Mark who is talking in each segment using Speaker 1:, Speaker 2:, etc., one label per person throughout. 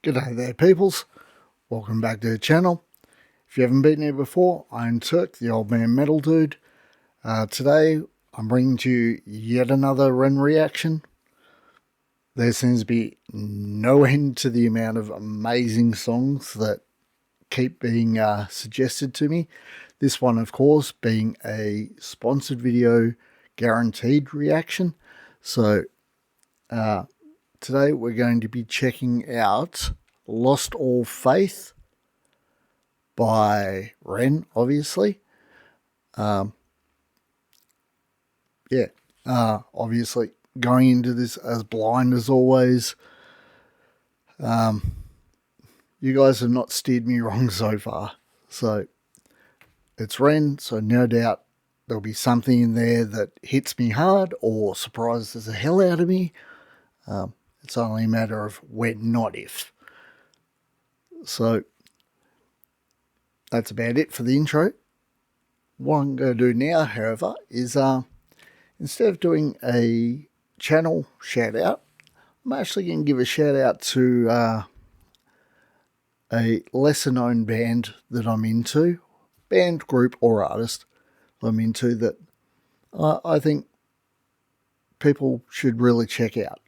Speaker 1: G'day there peoples, welcome back to the channel. If you haven't been here before, I'm Turk, the old man metal dude. Today I'm bringing to you yet another Ren reaction. There seems to be no end to the amount of amazing songs that keep being suggested to me. This one, of course, being a sponsored video guaranteed reaction. So today we're going to be checking out Lost All Faith by Ren, obviously. Obviously going into this as blind as always. You guys have not steered me wrong so far. So it's Ren, so no doubt there'll be something in there that hits me hard or surprises the hell out of me. It's only a matter of when, not if. So that's about it for the intro. What I'm going to do now, however, is instead of doing a channel shout out, I'm actually going to give a shout out to a lesser known band that I'm into, band, group or artist I'm into that I think people should really check out.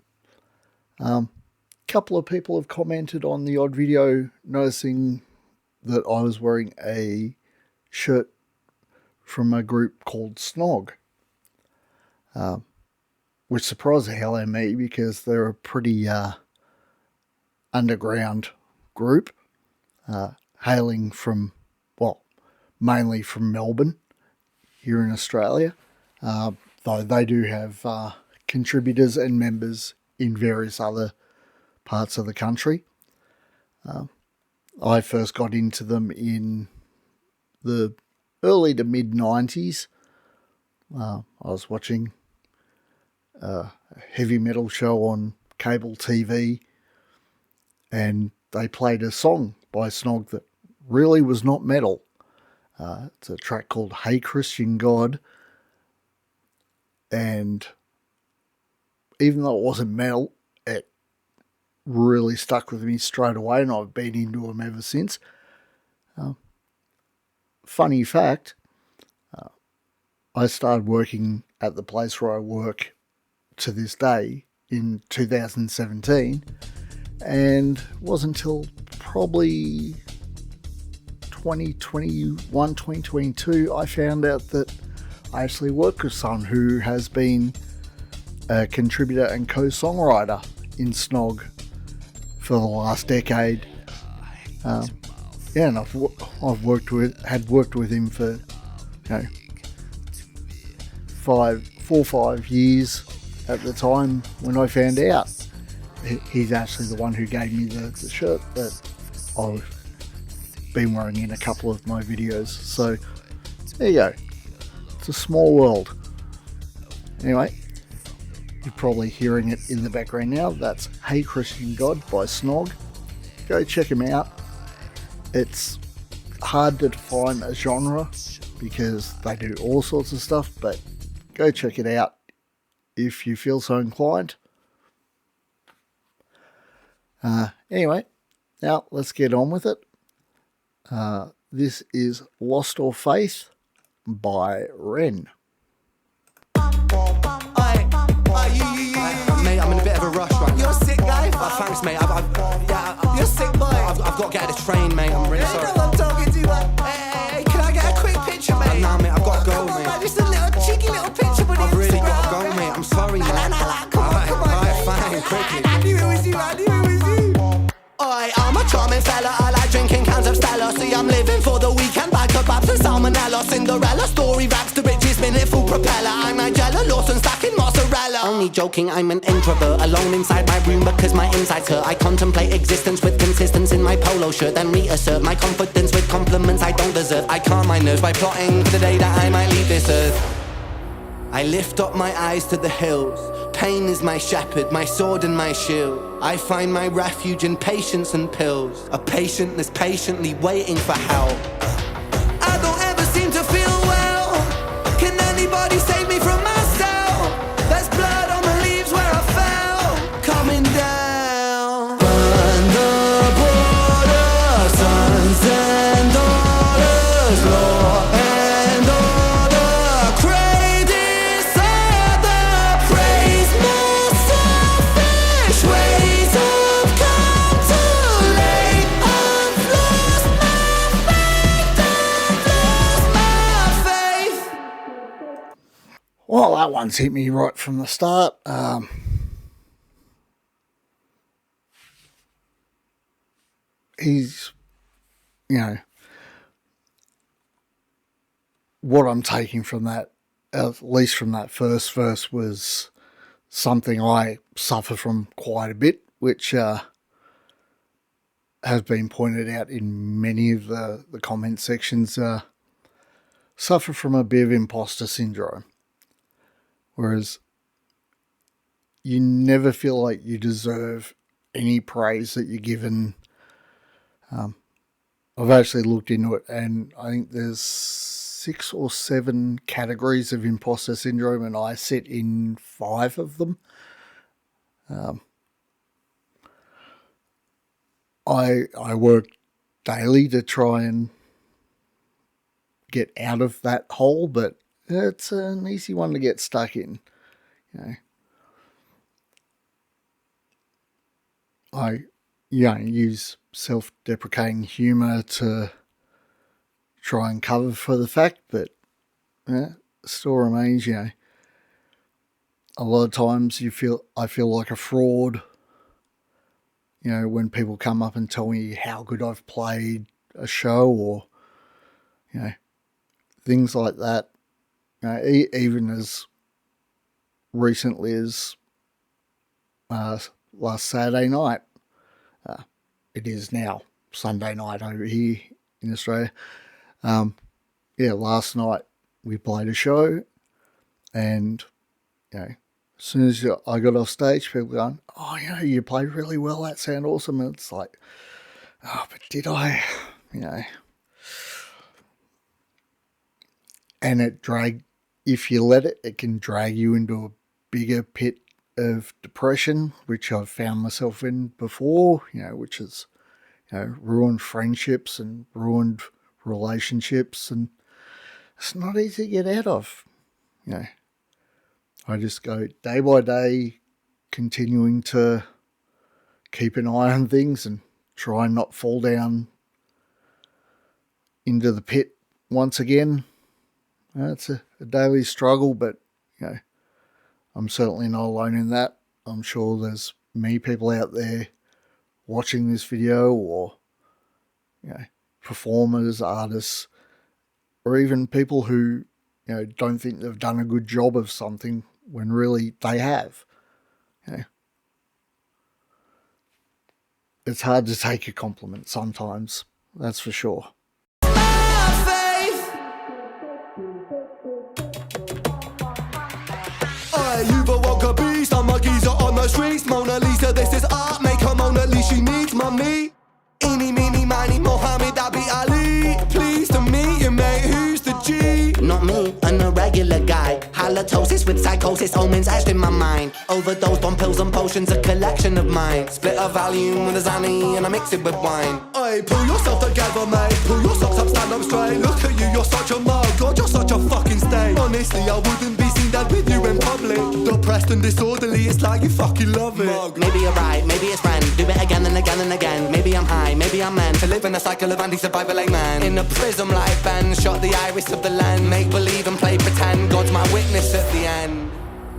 Speaker 1: Couple of people have commented on the odd video noticing that I was wearing a shirt from a group called Snog, which surprised the hell out of me because they're a pretty underground group, hailing from, well, mainly from Melbourne here in Australia, though they do have contributors and members in various other parts of the country. I first got into them in the early to mid 90s. I was watching a heavy metal show on cable TV, and they played a song by Snog that really was not metal. It's a track called Hey Christian God, and even though it wasn't metal, it really stuck with me straight away, and I've been into them ever since. Funny fact, I started working at the place where I work to this day in 2017, and it wasn't until probably 2021, 2022, I found out that I actually work with someone who has been a contributor and co-songwriter in Snog for the last decade. And I've worked with him for 4 or 5 years at the time when I found out. He's actually the one who gave me the shirt that I've been wearing in a couple of my videos. So there you go. It's a small world. Anyway, you're probably hearing it in the background now. That's Hey Christian God by Snog. Go check him out. It's hard to define a genre because they do all sorts of stuff, but go check it out if you feel so inclined. Anyway, now let's get on with it. This is Lost All Faith by Ren.
Speaker 2: Mate, I'm in a bit of a rush right now.
Speaker 3: You're a sick guy.
Speaker 2: Thanks, mate.
Speaker 3: You're a sick boy.
Speaker 2: I've got to get this train, mate. I'm really sorry.
Speaker 3: You know I'm talking to you, man. Hey, can I get a quick picture, mate?
Speaker 2: Nah, mate, I've got to go,
Speaker 3: Come on,
Speaker 2: mate.
Speaker 3: man. Just a little cheeky little picture for the
Speaker 2: I've really got to
Speaker 3: Instagram,
Speaker 2: go,
Speaker 3: okay?
Speaker 2: mate. I'm sorry, mate.
Speaker 3: Come on, come on.
Speaker 2: Alright, fine, quickly.
Speaker 3: I knew it was you, I knew it was you. Oi, I'm a charming fella, I like drinking cans of Stella. See, I'm living for the weekend, bag kebabs and salmonella. Cinderella story, rags to riches, minute full propeller. I'm Nigella Lawson, stacking mozzarella. Only joking, I'm an introvert, alone inside my room because my insides hurt. I contemplate existence with consistency in my polo shirt, then reassert my confidence with compliments I don't deserve. I calm my nerves by plotting for the day that I might leave this earth. I lift up my eyes to the hills. Pain is my shepherd, my sword and my shield. I find my refuge in patience and pills. A patient that's patiently waiting for help. I don't ever seem to feel well. Can anybody save me from myself? There's blood on the leaves where I fell. Coming down. Burn the
Speaker 1: Well, that one's hit me right from the start. He's, you know, what I'm taking from that, at least from that first verse, was something I suffer from quite a bit, which has been pointed out in many of the comment sections. Suffer from a bit of imposter syndrome, whereas you never feel like you deserve any praise that you're given. I've actually looked into it, and I think there's 6 or 7 categories of imposter syndrome, and I sit in 5 of them. I work daily to try and get out of that hole, but it's an easy one to get stuck in. You know, I use self-deprecating humour to try and cover for the fact that still remains. A lot of times I feel like a fraud. When people come up and tell me how good I've played a show, or things like that. Even as recently as last Saturday night. It is now Sunday night over here in Australia. Last night we played a show, and as soon as I got off stage, people going, "Oh, you played really well. That sounded awesome." And it's like, "Oh, but did I?" And if you let it, it can drag you into a bigger pit of depression, which I've found myself in before, which has, ruined friendships and ruined relationships, and it's not easy to get out of. I just go day by day, continuing to keep an eye on things and try and not fall down into the pit once again. It's a daily struggle, but I'm certainly not alone in that. I'm sure there's many people out there watching this video, or performers, artists, or even people who don't think they've done a good job of something when really they have. It's hard to take a compliment sometimes, that's for sure.
Speaker 3: You've awoke a beast, I'm a geezer on the streets. Mona Lisa, this is art, make her Mona Lisa, she needs mummy. Eeny, meeny, miny, Mohammed, Abi Ali. Pleased to meet you, mate, who's the G? Not me, an irregular guy. Halitosis with psychosis, omens etched in my mind. Overdosed on pills and potions, a collection of mine. Split a Valium with a Zanny and I mix it with wine. Hey, pull yourself together, mate. Pull your socks up, stand up straight. Look at you, you're such a mug. God, you're such a fucking stain. Honestly, I wouldn't be seen dead with you in public. Depressed and disorderly, it's like you fucking love it. Mug. Maybe you're right, maybe it's friend. Do it again and again and again. Maybe I'm high, maybe I'm meant to live in a cycle of anti-survival like man. In a prism like Ben, shot the iris of the land. Make believe and play pretend. God's my witness at the end.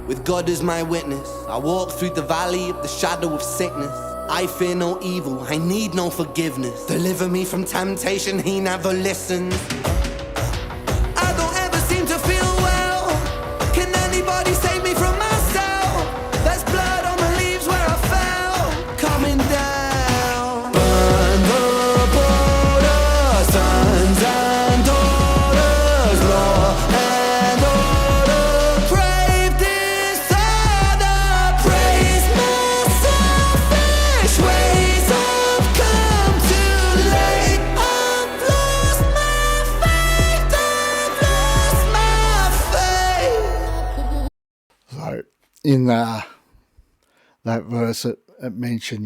Speaker 3: With God as my witness, I walk through the valley of the shadow of sickness. I fear no evil, I need no forgiveness. Deliver me from temptation, he never listens. I don't ever seem to feel well. Can anybody save me from myself? There's blood on the leaves where I fell. Coming down. Burn the border, sons and daughters, law and order. Crave disorder, praise my selfish ways. I've come too late. I've lost my faith. I've lost my faith.
Speaker 1: So in that verse, it mentioned,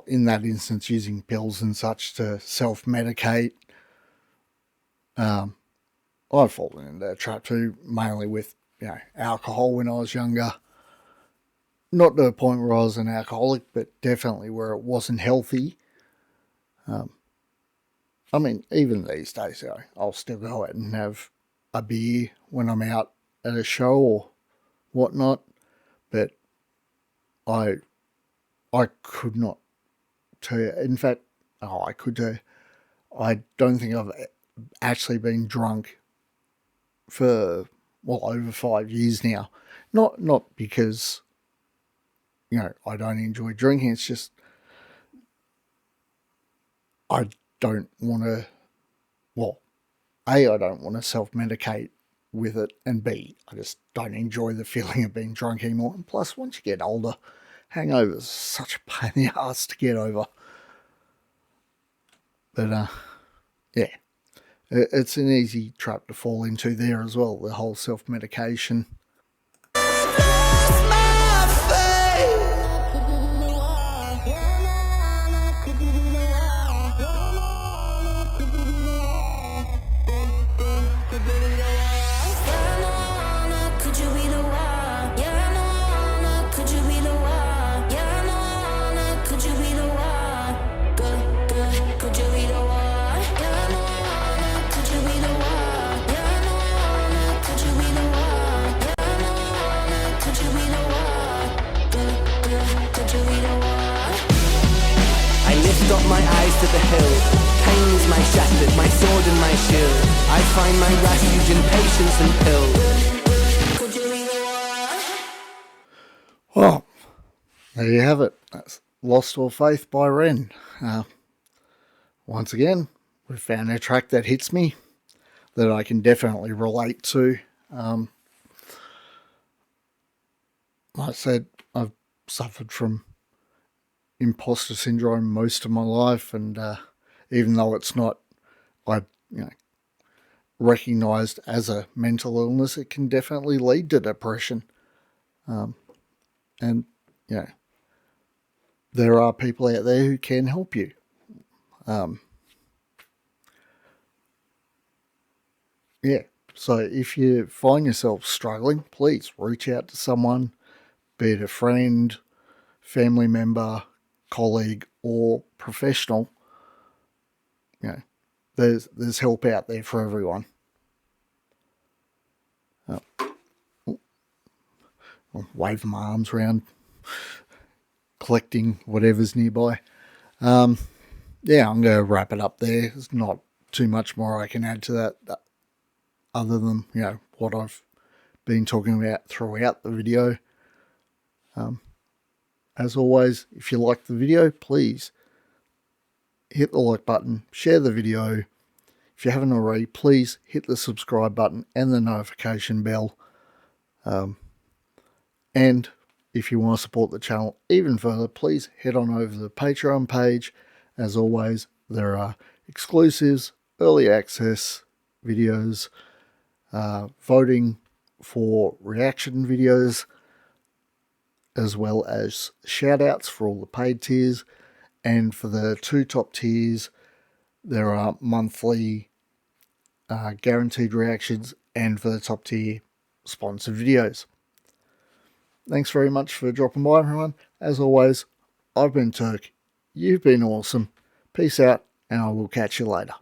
Speaker 1: in that instance, using pills and such to self-medicate. I've fallen into that trap too, mainly with alcohol when I was younger. Not to the point where I was an alcoholic, but definitely where it wasn't healthy. Even these days, I'll still go out and have a beer when I'm out at a show or whatnot, but I could not tell you. In fact, I could tell you, I don't think I've actually been drunk for, well, over 5 years now. Not because, I don't enjoy drinking. It's just I don't want to, well, A, I don't want to self-medicate with it, and B, I just don't enjoy the feeling of being drunk anymore. And plus, once you get older, hangovers are such a pain in the ass to get over. But, yeah, it's an easy trap to fall into there as well, the whole self-medication.
Speaker 3: I lift up my eyes to the hill. Pain is my shepherd, my sword and my shield. I find my refuge in patience and pill.
Speaker 1: Well, there you have it. That's Lost All Faith by Ren. Once again, we've found a track that hits me, that I can definitely relate to. Like I said, I've suffered from imposter syndrome most of my life, and even though it's not, recognised as a mental illness, it can definitely lead to depression. And there are people out there who can help you. So if you find yourself struggling, please reach out to someone, be it a friend, family member, colleague, or professional. There's help out there for everyone. I'll wave my arms around, collecting whatever's nearby. I'm going to wrap it up there. There's not too much more I can add to that, other than, what I've been talking about throughout the video. As always, if you like the video, please hit the like button, share the video. If you haven't already, please hit the subscribe button and the notification bell. And if you want to support the channel even further, please head on over to the Patreon page. As always, there are exclusives, early access videos, voting for reaction videos, as well as shout outs for all the paid tiers. And for the 2 top tiers, there are monthly guaranteed reactions, and for the top tier, sponsored videos. Thanks very much for dropping by, everyone. As always, I've been Turk. You've been awesome. Peace out, and I will catch you later.